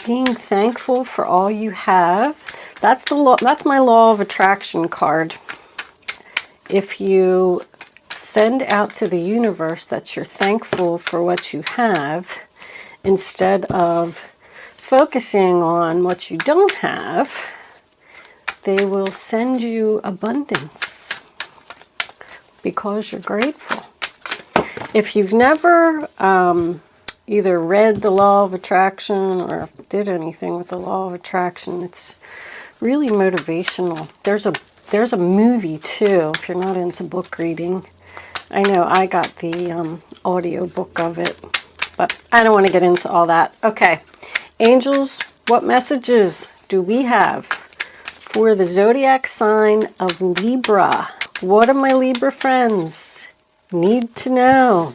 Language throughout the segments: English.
Being thankful for all you have. That's the law. That's my law of attraction card. If you send out to the universe that you're thankful for what you have, instead of focusing on what you don't have, they will send you abundance because you're grateful. If you've never either read the law of attraction or did anything with the law of attraction, it's really motivational. There's a movie too, if you're not into book reading. I know I got the audio book of it, but I don't want to get into all that. Okay, angels, what messages do we have for the zodiac sign of Libra? What do my Libra friends need to know?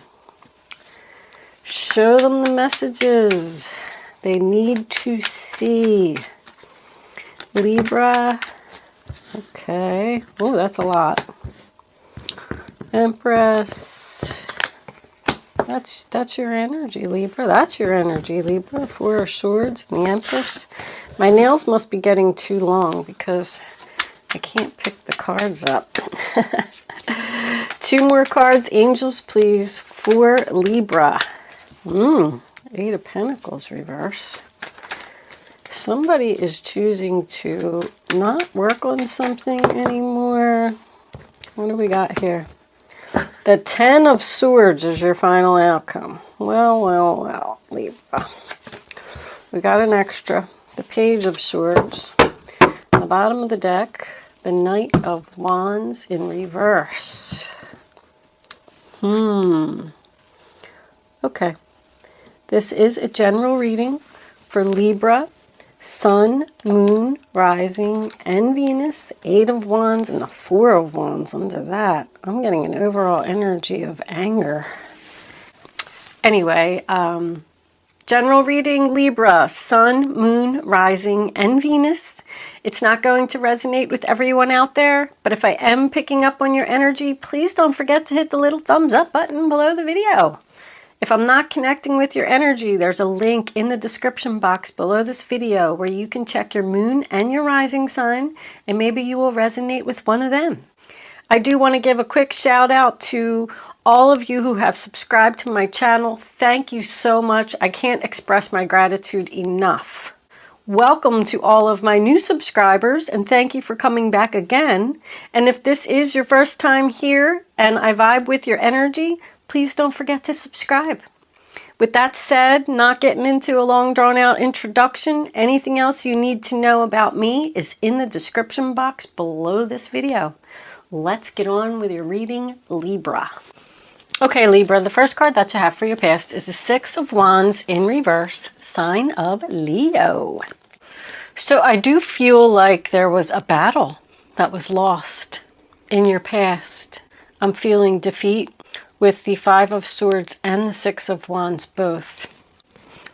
Show them the messages they need to see. Libra. Okay. Oh, that's a lot. Empress. That's your energy, Libra. That's your energy, Libra. Four of Swords and the Empress. My nails must be getting too long because I can't pick the cards up. 2 more cards, angels, please, for Libra. 8 of Pentacles reverse. Somebody is choosing to not work on something anymore. What do we got here? The 10 of Swords is your final outcome. Well, Libra. We got an extra. The Page of Swords. On the bottom of the deck, the Knight of Wands in reverse. Okay. This is a general reading for Libra, Sun, Moon, Rising, and Venus. 8 of Wands and the 4 of Wands under that. I'm getting an overall energy of anger. Anyway, general reading, Libra, Sun, Moon, Rising, and Venus. It's not going to resonate with everyone out there, but if I am picking up on your energy, please don't forget to hit the little thumbs up button below the video. If I'm not connecting with your energy, there's a link in the description box below this video where you can check your moon and your rising sign, and maybe you will resonate with one of them. I do want to give a quick shout out to all of you who have subscribed to my channel. Thank you so much. I can't express my gratitude enough. Welcome to all of my new subscribers, and thank you for coming back again. And if this is your first time here and I vibe with your energy, please don't forget to subscribe. With that said, not getting into a long drawn out introduction, anything else you need to know about me is in the description box below this video. Let's get on with your reading, Libra. Okay, Libra, the first card that you have for your past is the 6 of Wands in reverse, sign of Leo. So I do feel like there was a battle that was lost in your past. I'm feeling defeat with the 5 of Swords and the 6 of Wands both.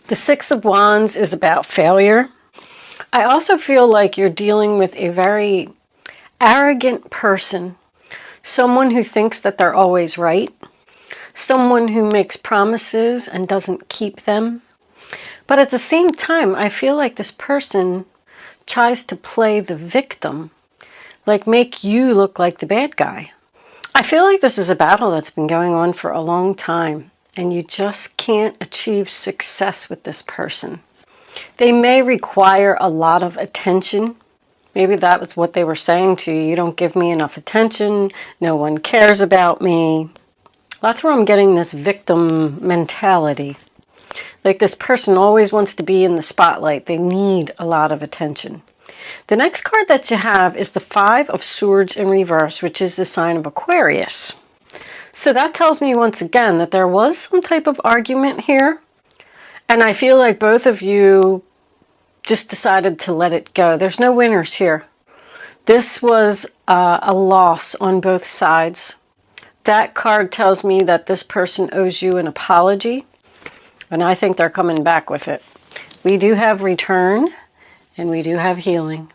The 6 of Wands is about failure. I also feel like you're dealing with a very arrogant person, someone who thinks that they're always right, someone who makes promises and doesn't keep them. But at the same time, I feel like this person tries to play the victim, like make you look like the bad guy. I feel like this is a battle that's been going on for a long time, and you just can't achieve success with this person. They may require a lot of attention. Maybe that was what they were saying to you. You don't give me enough attention. No one cares about me. That's where I'm getting this victim mentality. Like this person always wants to be in the spotlight. They need a lot of attention. The next card that you have is the 5 of Swords in reverse, which is the sign of Aquarius. So that tells me once again that there was some type of argument here. And I feel like both of you just decided to let it go. There's no winners here. This was a loss on both sides. That card tells me that this person owes you an apology. And I think they're coming back with it. We do have return. And we do have healing.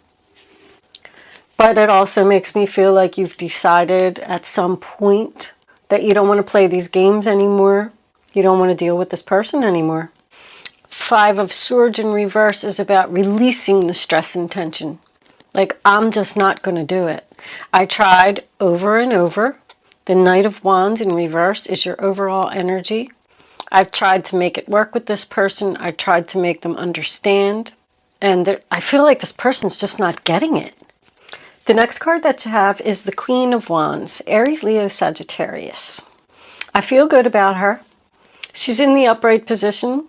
But it also makes me feel like you've decided at some point that you don't want to play these games anymore. You don't want to deal with this person anymore. Five of Swords in reverse is about releasing the stress and tension. Like, I'm just not going to do it. I tried over and over. The Knight of Wands in reverse is your overall energy. I've tried to make it work with this person. I tried to make them understand. And I feel like this person's just not getting it. The next card that you have is the Queen of Wands, Aries, Leo, Sagittarius. I feel good about her. She's in the upright position.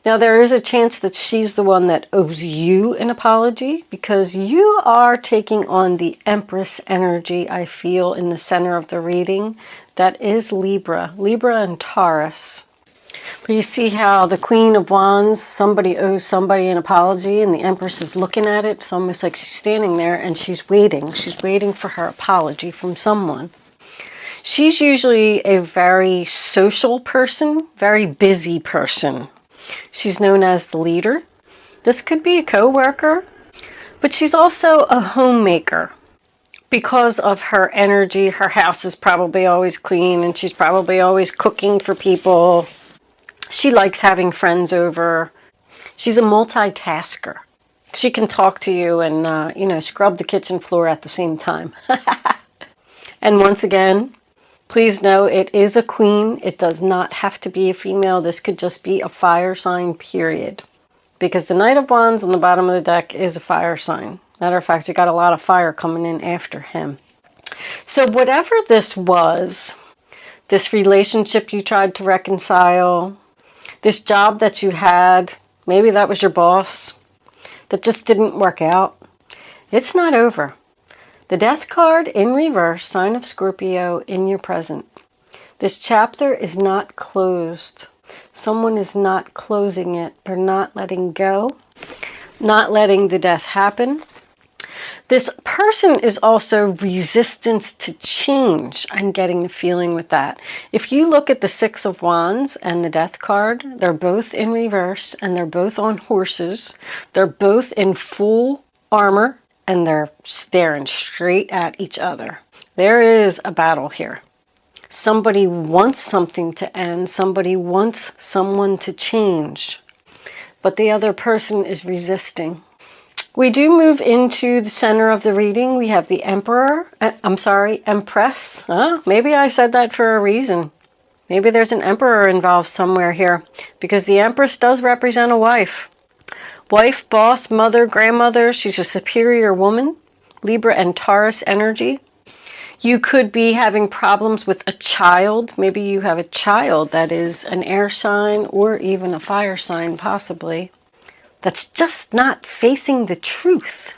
Now, there is a chance that she's the one that owes you an apology because you are taking on the Empress energy, I feel, in the center of the reading. That is Libra and Taurus. But you see how the Queen of Wands, somebody owes somebody an apology and the Empress is looking at it. It's almost like she's standing there and she's waiting. She's waiting for her apology from someone. She's usually a very social person, very busy person. She's known as the leader. This could be a co-worker, but she's also a homemaker. Because of her energy, her house is probably always clean and she's probably always cooking for people. She likes having friends over. She's a multitasker. She can talk to you and, scrub the kitchen floor at the same time. And once again, please know it is a queen. It does not have to be a female. This could just be a fire sign, period. Because the Knight of Wands on the bottom of the deck is a fire sign. Matter of fact, you got a lot of fire coming in after him. So whatever this was, this relationship you tried to reconcile, this job that you had, maybe that was your boss, that just didn't work out, it's not over. The Death card in reverse, sign of Scorpio, in your present. This chapter is not closed. Someone is not closing it. They're not letting go, not letting the death happen. This person is also resistance to change. I'm getting the feeling with that. If you look at the Six of Wands and the Death card, they're both in reverse and they're both on horses. They're both in full armor. And they're staring straight at each other. There is a battle here. Somebody wants something to end. Somebody wants someone to change. But the other person is resisting. We do move into the center of the reading. We have the Empress. Maybe I said that for a reason. Maybe there's an emperor involved somewhere here. Because the Empress does represent a wife. Wife, boss, mother, grandmother, she's a superior woman. Libra and Taurus energy. You could be having problems with a child. Maybe you have a child that is an air sign or even a fire sign, possibly. That's just not facing the truth.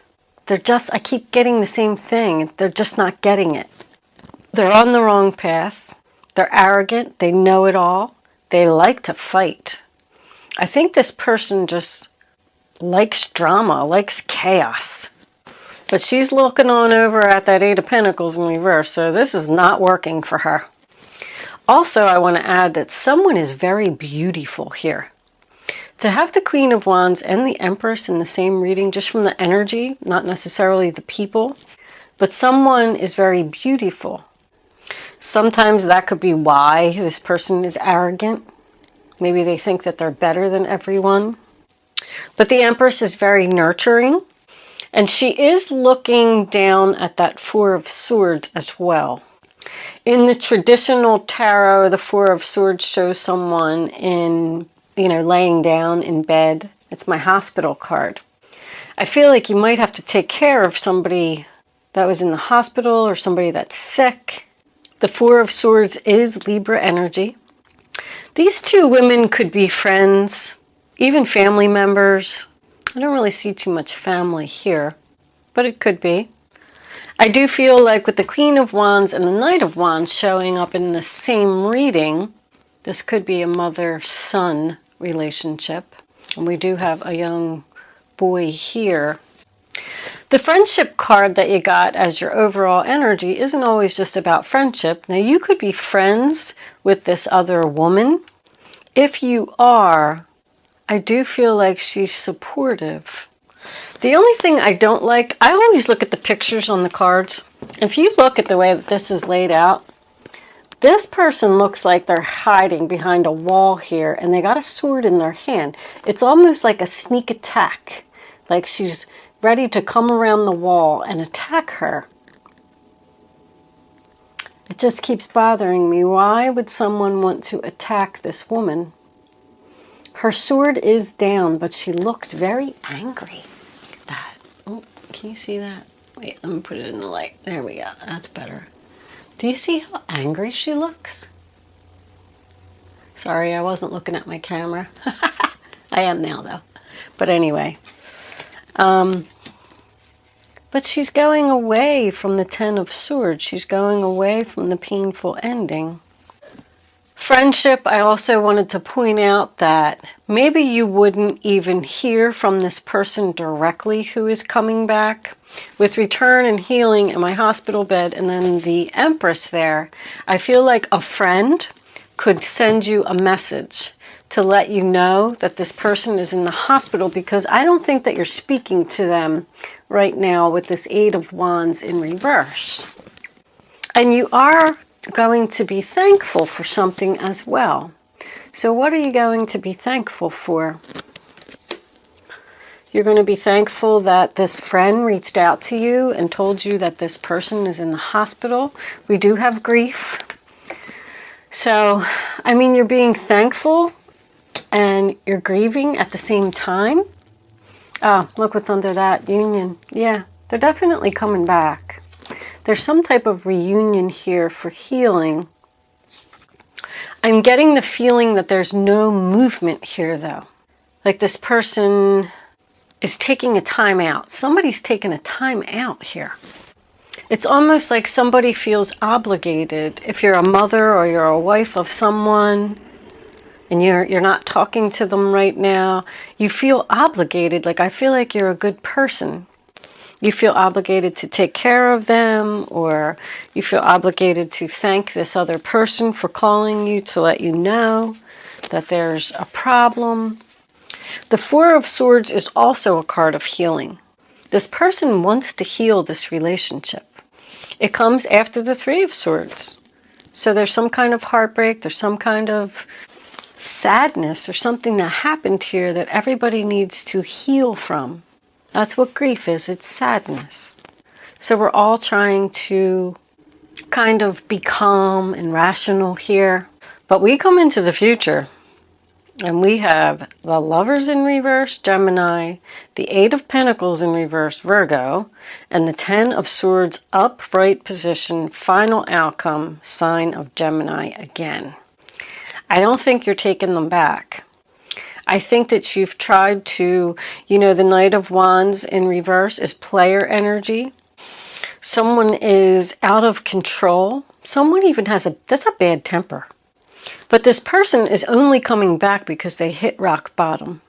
I keep getting the same thing. They're just not getting it. They're on the wrong path. They're arrogant. They know it all. They like to fight. I think this person just likes drama, likes chaos. But she's looking on over at that Eight of Pentacles in reverse, so this is not working for her. Also, I want to add that someone is very beautiful here. To have the Queen of Wands and the Empress in the same reading, just from the energy, not necessarily the people, but someone is very beautiful. Sometimes that could be why this person is arrogant. Maybe they think that they're better than everyone. But the Empress is very nurturing, and she is looking down at that Four of Swords as well. In the traditional tarot, the Four of Swords shows someone laying down in bed. It's my hospital card. I feel like you might have to take care of somebody that was in the hospital or somebody that's sick. The Four of Swords is Libra energy. These two women could be friends, even family members. I don't really see too much family here, but it could be. I do feel like with the Queen of Wands and the Knight of Wands showing up in the same reading, this could be a mother-son relationship. And we do have a young boy here. The friendship card that you got as your overall energy isn't always just about friendship. Now, you could be friends with this other woman. If you are, I do feel like she's supportive. The only thing I don't like, I always look at the pictures on the cards. If you look at the way that this is laid out, This person looks like they're hiding behind a wall here, and they got a sword in their hand. It's almost like a sneak attack, like she's ready to come around the wall and attack her. It just keeps bothering me. Why would someone want to attack this woman? Her sword is down, but she looks very angry. Look at that. Oh, can you see that? Wait, let me put it in the light. There we go. That's better. Do you see how angry she looks? Sorry, I wasn't looking at my camera. I am now, though. But anyway. But she's going away from the Ten of Swords. She's going away from the painful ending. Friendship, I also wanted to point out that maybe you wouldn't even hear from this person directly who is coming back. With return and healing in my hospital bed and then the Empress there, I feel like a friend could send you a message to let you know that this person is in the hospital, because I don't think that you're speaking to them right now with this Eight of Wands in reverse. And you are going to be thankful for something as well. So what are you going to be thankful for? You're going to be thankful that this friend reached out to you and told you that this person is in the hospital. We do have grief. So, I mean, you're being thankful and you're grieving at the same time. Oh, look what's under that union. Yeah, they're definitely coming back. There's some type of reunion here for healing. I'm getting the feeling that there's no movement here, though. Like this person is taking a time out. Somebody's taking a time out here. It's almost like somebody feels obligated. If you're a mother or you're a wife of someone and you're not talking to them right now, you feel obligated. Like, I feel like you're a good person. You feel obligated to take care of them, or you feel obligated to thank this other person for calling you to let you know that there's a problem. The Four of Swords is also a card of healing. This person wants to heal this relationship. It comes after the Three of Swords. So there's some kind of heartbreak, there's some kind of sadness or something that happened here that everybody needs to heal from. That's what grief is, it's sadness. So we're all trying to kind of be calm and rational here. But we come into the future and we have the Lovers in reverse, Gemini, the Eight of Pentacles in reverse, Virgo, and the Ten of Swords upright position, final outcome, sign of Gemini again. I don't think you're taking them back. I think that you've tried to, the Knight of Wands in reverse is player energy. Someone is out of control. Someone even that's a bad temper. But this person is only coming back because they hit rock bottom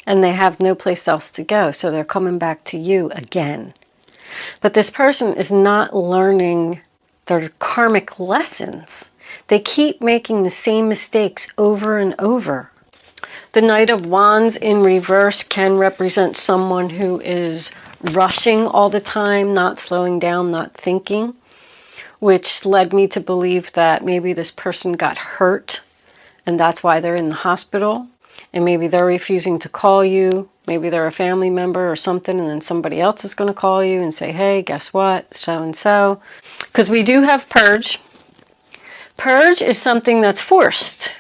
and they have no place else to go. So they're coming back to you again. But this person is not learning their karmic lessons. They keep making the same mistakes over and over. The Knight of Wands in reverse can represent someone who is rushing all the time, not slowing down, not thinking, which led me to believe that maybe this person got hurt and that's why they're in the hospital. And maybe they're refusing to call you. Maybe they're a family member or something, and then somebody else is going to call you and say, hey, guess what? So-and-so. Because we do have purge. Purge is something that's forced.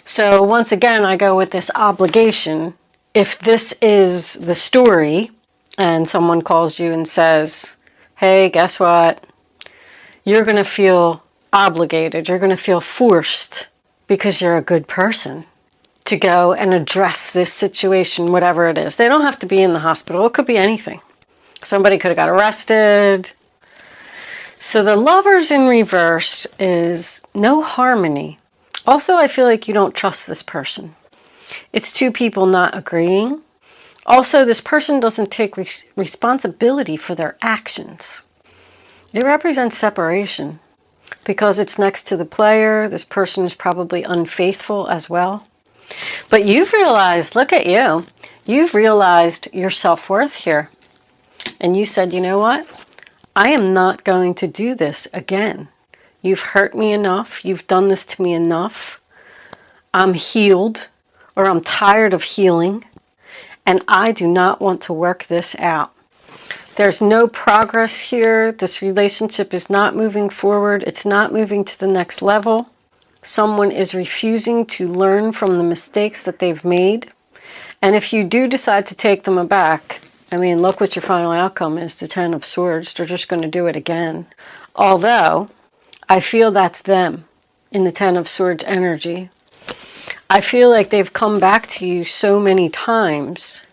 So once again, I go with this obligation. If this is the story and someone calls you and says, hey, guess what? You're going to feel obligated. You're going to feel forced because you're a good person to go and address this situation, whatever it is. They don't have to be in the hospital. It could be anything. Somebody could have got arrested. So the Lovers in reverse is no harmony. Also, I feel like you don't trust this person. It's two people not agreeing. Also, this person doesn't take responsibility for their actions. It represents separation because it's next to the player. This person is probably unfaithful as well. But you've realized, look at you, you've realized your self-worth here. And you said, you know what? I am not going to do this again. You've hurt me enough. You've done this to me enough. I'm healed, or I'm tired of healing, and I do not want to work this out. There's no progress here. This relationship is not moving forward. It's not moving to the next level. Someone is refusing to learn from the mistakes that they've made. And if you do decide to take them aback, I mean, look what your final outcome is, the Ten of Swords. They're just going to do it again. Although, I feel that's them in the Ten of Swords energy. I feel like they've come back to you so many times,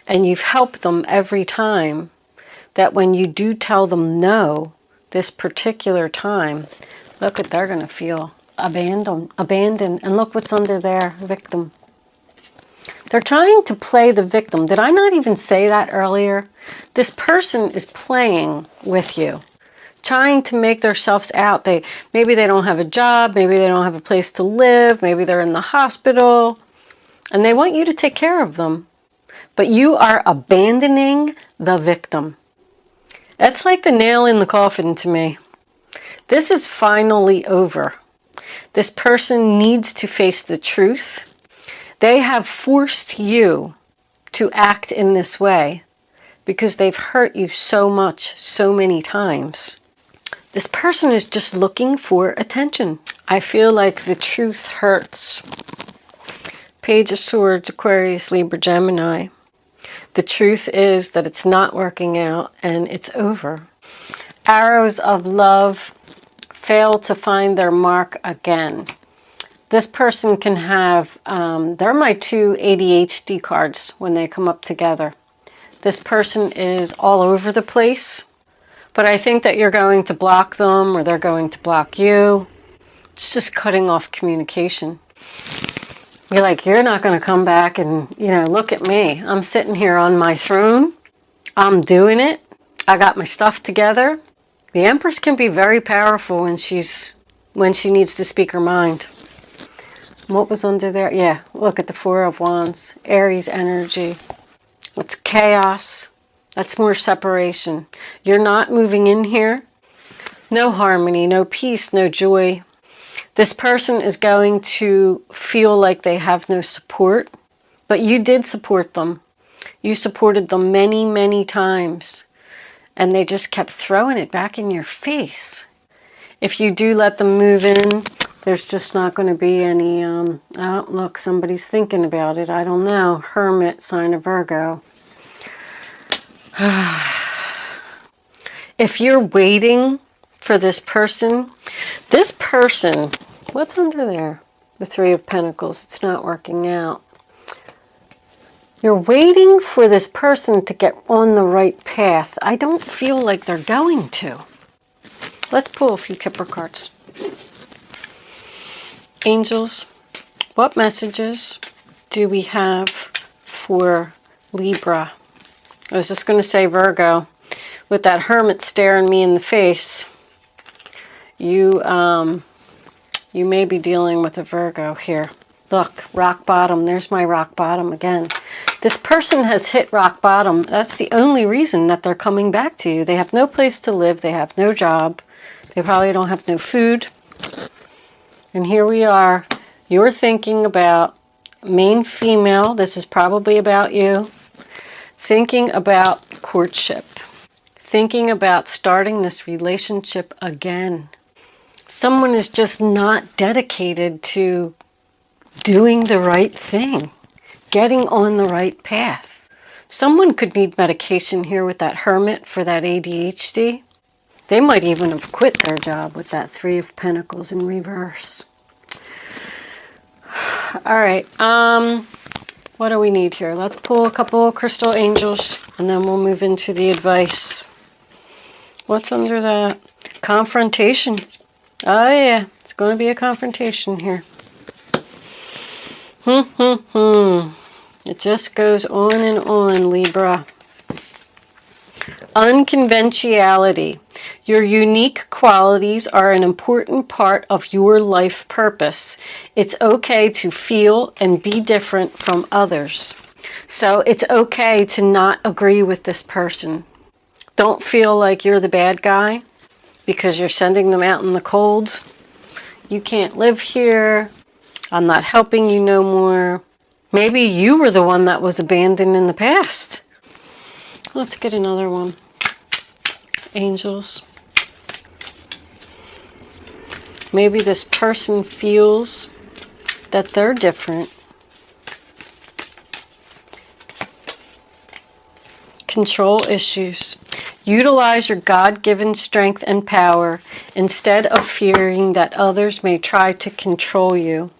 and you've helped them every time, that when you do tell them no, this particular time, look what they're going to feel. Abandoned. And look what's under there, victim. They're trying to play the victim. Did I not even say that earlier? This person is playing with you, trying to make themselves out. Maybe they don't have a job, maybe they don't have a place to live, maybe they're in the hospital, and they want you to take care of them. But you are abandoning the victim. That's like the nail in the coffin to me. This is finally over. This person needs to face the truth. They have forced you to act in this way because they've hurt you so much, so many times. This person is just looking for attention. I feel like the truth hurts. Page of Swords, Aquarius, Libra, Gemini. The truth is that it's not working out and it's over. Arrows of love fail to find their mark again. This person can have, they're my two ADHD cards when they come up together. This person is all over the place, but I think that you're going to block them or they're going to block you. It's just cutting off communication. You're like, you're not going to come back and, look at me. I'm sitting here on my throne. I'm doing it. I got my stuff together. The Empress can be very powerful when she needs to speak her mind. What was under there? Yeah, look at the Four of Wands. Aries energy. It's chaos. That's more separation. You're not moving in here. No harmony, no peace, no joy. This person is going to feel like they have no support, but you did support them. You supported them many, many times, and they just kept throwing it back in your face. If you do let them move in, there's just not going to be any, oh, look, somebody's thinking about it. I don't know. Hermit, sign of Virgo. If you're waiting for this person, what's under there? The Three of Pentacles. It's not working out. You're waiting for this person to get on the right path. I don't feel like they're going to. Let's pull a few Kipper cards. Angels, what messages do we have for Libra? I was just going to say Virgo. With that Hermit staring me in the face, you may be dealing with a Virgo here. Look, rock bottom. There's my rock bottom again. This person has hit rock bottom. That's the only reason that they're coming back to you. They have no place to live. They have no job. They probably don't have no food. And here we are. You're thinking about main female. This is probably about you. Thinking about courtship. Thinking about starting this relationship again. Someone is just not dedicated to doing the right thing. Getting on the right path. Someone could need medication here with that Hermit for that ADHD. They might even have quit their job with that Three of Pentacles in reverse. All right. What do we need here? Let's pull a couple of crystal angels and then we'll move into the advice. What's under that? Confrontation. Oh yeah, it's going to be a confrontation here. It just goes on and on, Libra. Unconventionality. Your unique qualities are an important part of your life purpose. It's okay to feel and be different from others. So it's okay to not agree with this person. Don't feel like you're the bad guy. because you're sending them out in the cold. You can't live here. I'm not helping you no more. Maybe you were the one that was abandoned in the past. Let's get another one. Angels. Maybe this person feels that they're different. Control issues. Utilize your God-given strength and power instead of fearing that others may try to control you.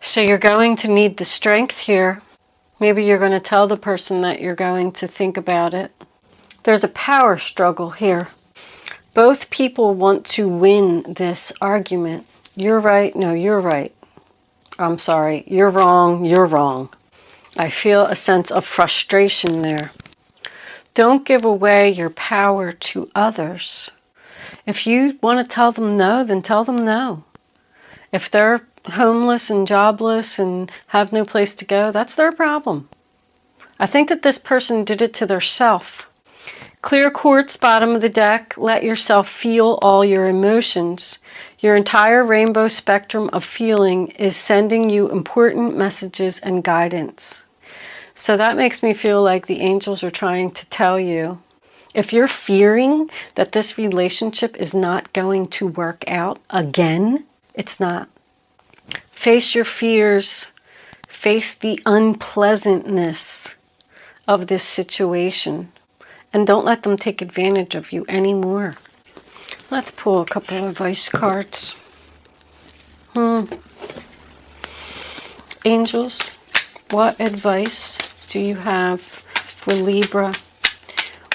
So you're going to need the strength here. Maybe you're going to tell the person that you're going to think about it. There's a power struggle here. Both people want to win this argument. You're right. No, you're right. I'm sorry. You're wrong. You're wrong. I feel a sense of frustration there. Don't give away your power to others. If you want to tell them no, then tell them no. If they're homeless and jobless and have no place to go, that's their problem. I think that this person did it to their self. Clear quartz, bottom of the deck. Let yourself feel all your emotions. Your entire rainbow spectrum of feeling is sending you important messages and guidance. So that makes me feel like the angels are trying to tell you, if you're fearing that this relationship is not going to work out again, it's not. Face your fears. Face the unpleasantness of this situation. And don't let them take advantage of you anymore. Let's pull a couple of advice cards. Angels, what advice do you have for Libra?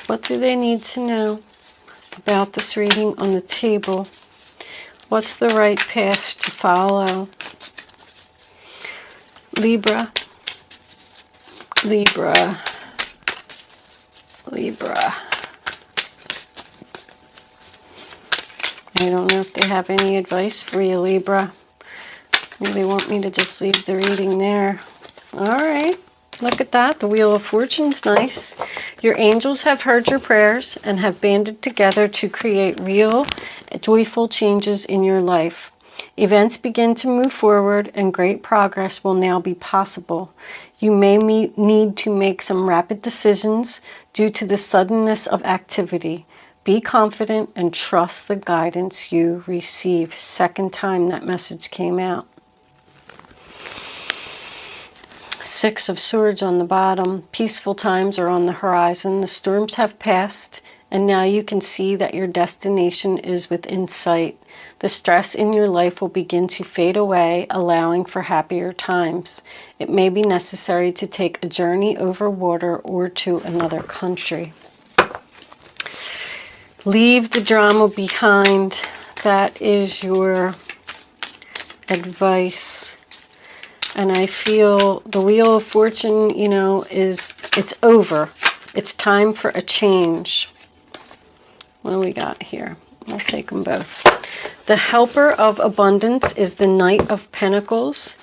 What do they need to know about this reading on the table? What's the right path to follow? Libra, Libra, Libra. I don't know if they have any advice for you, Libra. Maybe they want me to just leave the reading there. All right. Look at that. The Wheel of Fortune's nice. Your angels have heard your prayers and have banded together to create real, joyful changes in your life. Events begin to move forward and great progress will now be possible. You may need to make some rapid decisions due to the suddenness of activity. Be confident and trust the guidance you receive. Second time that message came out. Six of Swords on the bottom. Peaceful times are on the horizon. The storms have passed, and now you can see that your destination is within sight. The stress in your life will begin to fade away, allowing for happier times. It may be necessary to take a journey over water or to another country. Leave the drama behind. That is your advice. And I feel the Wheel of Fortune, it's over. It's time for a change. What do we got here? I'll take them both. The Helper of Abundance is the Knight of Pentacles.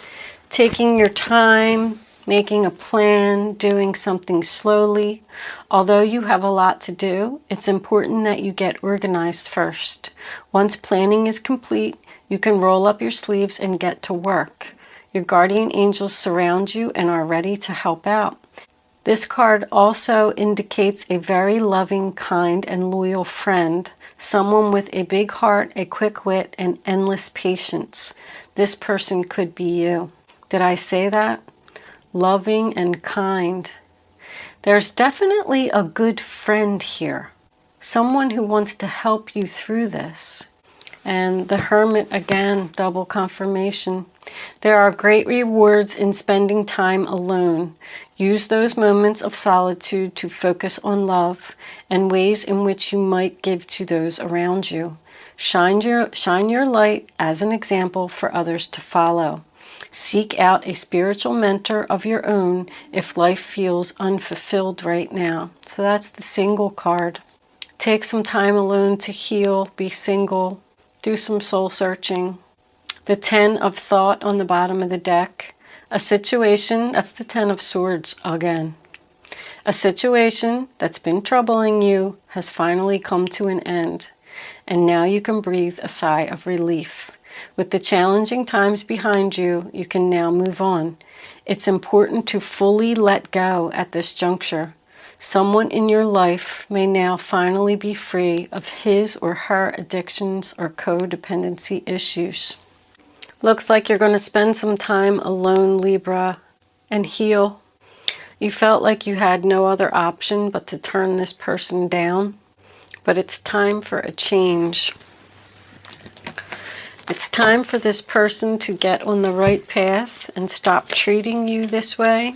Taking your time, making a plan, doing something slowly. Although you have a lot to do, it's important that you get organized first. Once planning is complete, you can roll up your sleeves and get to work. Your guardian angels surround you and are ready to help out. This card also indicates a very loving, kind, and loyal friend. Someone with a big heart, a quick wit, and endless patience. This person could be you. Did I say that? Loving and kind. There's definitely a good friend here. Someone who wants to help you through this. And the Hermit, again, double confirmation. There are great rewards in spending time alone. Use those moments of solitude to focus on love and ways in which you might give to those around you. Shine your light as an example for others to follow. Seek out a spiritual mentor of your own if life feels unfulfilled right now. So that's the single card. Take some time alone to heal, be single, do some soul searching. The Ten of Thought on the bottom of the deck. A situation, that's the Ten of Swords again. A situation that's been troubling you has finally come to an end, and now you can breathe a sigh of relief. With the challenging times behind you, you can now move on. It's important to fully let go at this juncture. Someone in your life may now finally be free of his or her addictions or codependency issues. Looks like you're going to spend some time alone, Libra, and heal. You felt like you had no other option but to turn this person down, but it's time for a change. It's time for this person to get on the right path and stop treating you this way.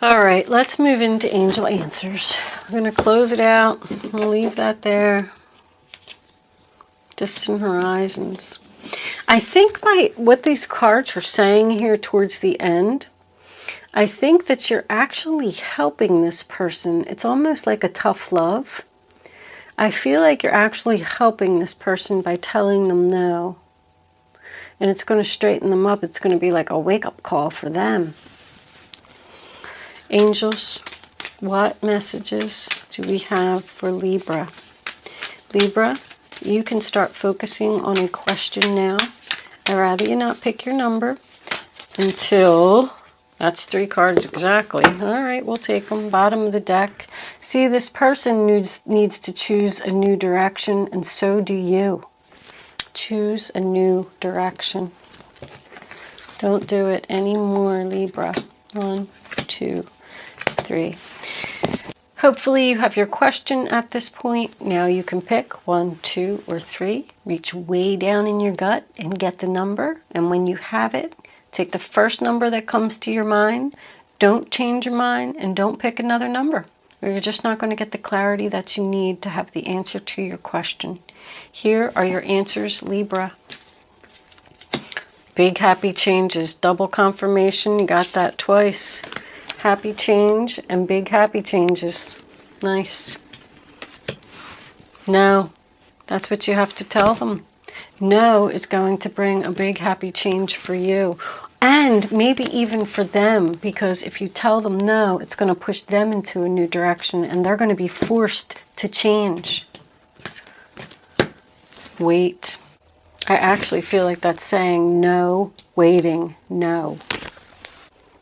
All right, let's move into angel answers. I'm going to close it out. I'll leave that there. Distant horizons. I think by what these cards are saying here towards the end, I think that you're actually helping this person. It's almost like a tough love. I feel like you're actually helping this person by telling them no. And it's going to straighten them up. It's going to be like a wake-up call for them. Angels, what messages do we have for Libra? Libra, you can start focusing on a question now. I'd rather you not pick your number until... That's 3 cards exactly. All right, we'll take them. Bottom of the deck. See, this person needs to choose a new direction, and so do you. Choose a new direction. Don't do it anymore, Libra. 1, 2, 3. Hopefully you have your question at this point. Now you can pick 1, 2, or 3. Reach way down in your gut and get the number. And when you have it, take the first number that comes to your mind. Don't change your mind and don't pick another number, or you're just not going to get the clarity that you need to have the answer to your question. Here are your answers, Libra. Big happy changes, double confirmation. You got that twice. Happy change and big happy changes. Nice. No, that's what you have to tell them. No is going to bring a big happy change for you. And maybe even for them, because if you tell them no, it's going to push them into a new direction and they're going to be forced to change. Wait. I actually feel like that's saying no, waiting, no.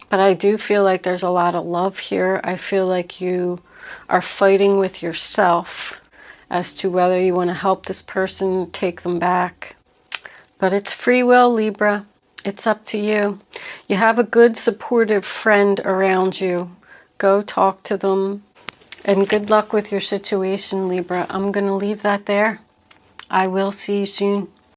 But I do feel like there's a lot of love here. I feel like you are fighting with yourself as to whether you want to help this person, take them back. But it's free will, Libra. It's up to you. You have a good, supportive friend around you. Go talk to them. And good luck with your situation, Libra. I'm going to leave that there. I will see you soon.